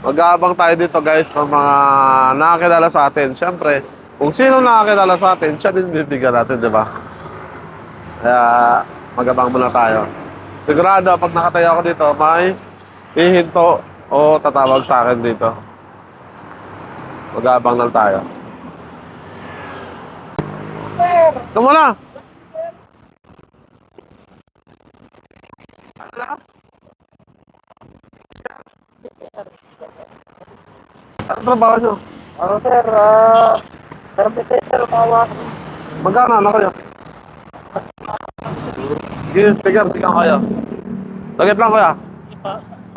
Mag-aabang tayo dito guys sa mga nakakilala sa atin. Siyempre, kung sino nakakilala sa atin, siya din bibigyan natin, di ba? Kaya mag-abang muna tayo. Sigurado, pag nakatayo ako dito, may hihinto o tatawag sa akin dito. Mag-aabang lang tayo. Ito muna! Ano trabaho nyo? Sir, sir, mawa. Magkano ano kayo? Sige, sticker kayo. Lagit lang kuya.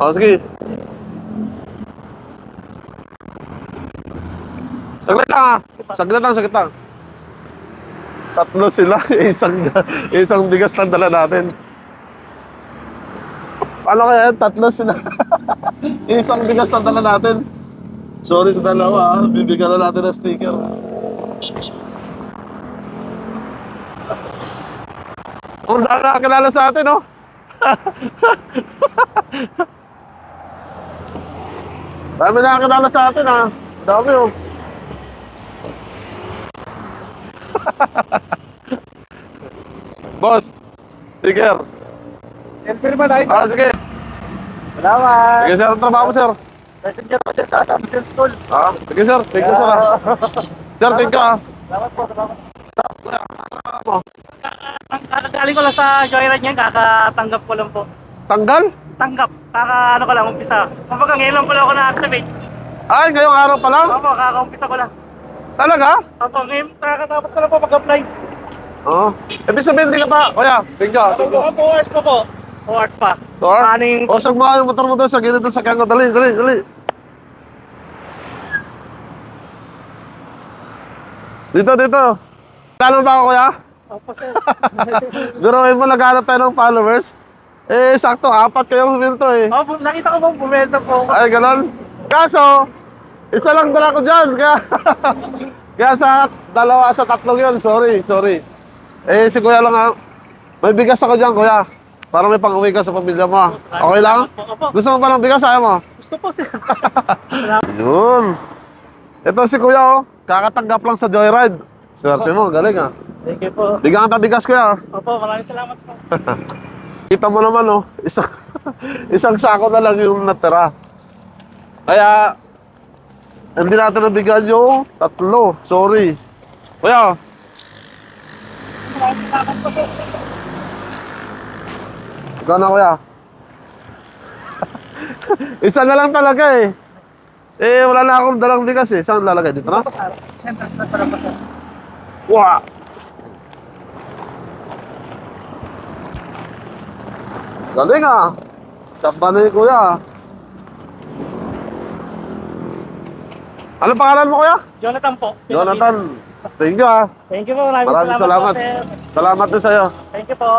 O, sige. Saglit lang ha. Saglit lang. Tatlo sila. Isang bigas lang dala natin. Paano kaya yan? Tatlo sila. Isang bigas lang dala natin. Sorry sa dalawa ha. Bibigyan na natin ng sticker. Ang nakakilala sa atin, no? Dami nakakilala sa atin, ha? Dami, oh. Boss, sticker. Siyempre ba tayo? Ah, sige. Salamat. Sige, sir. Ang trabaho mo, sir. Messenger ko dyan sa Assumption School. Ah, sige, sir. Thank you, sir, ha? Sir, thank you, ha? Salamat po, salamat. Kakagaling ko lang sa Joyride niyan, kakatanggap ko lang po. Tanggal? Tanggap, ano ko lang, umpisa. Kumbaga ngayon lang pala ako na-activate. Ay, ngayong araw pa lang? Opo, kakaumpisa ko lang. Talaga? Opo, ngayon kakatapos ko lang po mag-apply. Oo. Ibig sabihin, hindi ka pa. Kuya, thank you, ha? Thank you. 2 hours pa po. 2 hours pa. Sir? Aning, O, sag mo yung motor mo doon sa gilid doon sa kaya ko. Dali, dali, dali. Dito. Kano ba ako, kuya? opo sir. Biruin mo, naghanap tayo ng followers. Eh, sakto, 4 kayong huminto eh. Opo, nakita ko po, bumenta po ako. Ay, ganon. Kaso, isa lang dala ko dyan. Kaya sa 2 sa 3 yun, sorry. Eh, si kuya lang ha. May bigas ako dyan, kuya. Para may pang-uwi ka sa pamilya mo. Okay lang? Opo, Gusto mo ba ng bigas? Ayaw mo? gusto po sir. Yun. Ito si kuya, oh. Kakatanggap lang sa Joyride. Swerte mo, galing ha. Thank you po. Bigyan ka bigas, kuya. Opo, maraming salamat po. Kita mo naman, oh. Isang sako na lang yung natira. Kaya, hindi natin nabigyan yung 3. Sorry. Kuya, Maraming salamat po sir. ikaw na, kuya. Isa na lang talaga eh. Eh, wala na akong dalang bigas eh. Saan lalagay? Dito na? Center na pala po sir. Wow! Galing ah! Saba na yung kuya. Ano pangalan mo, kuya? Jonathan po. Jonathan. Thank you ah. Thank you po, Maraming salamat salamat. po sir. Salamat din sa'yo. Thank you po.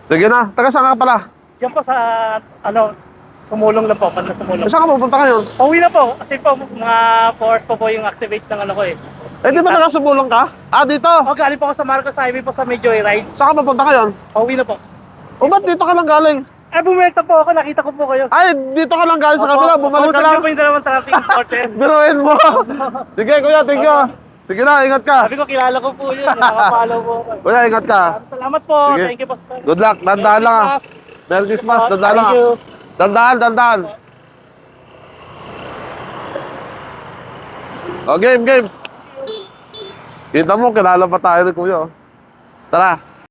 Sige na. Taga saan ka pala? Diyan po sa, sumulong lang po, pag nasumulong. Saan ka pupunta ngayon? Pauwi na po, kasi po, mga 4 hours pa po yung activate ng ano ko eh. Eh, di ba nakasumulong ka? Ah, dito. O, galing po ako sa Marcos Highway po sa may Joyride. Saan ka pupunta ngayon? Pauwi na po. O ba't dito ka lang galing? Eh, bumenta po ako, nakita ko po kayo. Ay, dito ka lang galing sa kabila. Bumalik ka Kausap lang. niyo po yung dalawang traffic enforcer. Biruin mo. Sige, kuya. Thank you. Sige na, ingat ka. Sabi ko, kilala ko po yun, nakapollow po ako. Kuya, ingat ka. Salamat po, Sige. thank you po sir. Good luck. Dandaan lang ah. Merry Christmas. Dandaan lang Thank ah. you. Dandaan. O, game. Kita mo, kilala pa tayo ni kuya. Oh. Tara.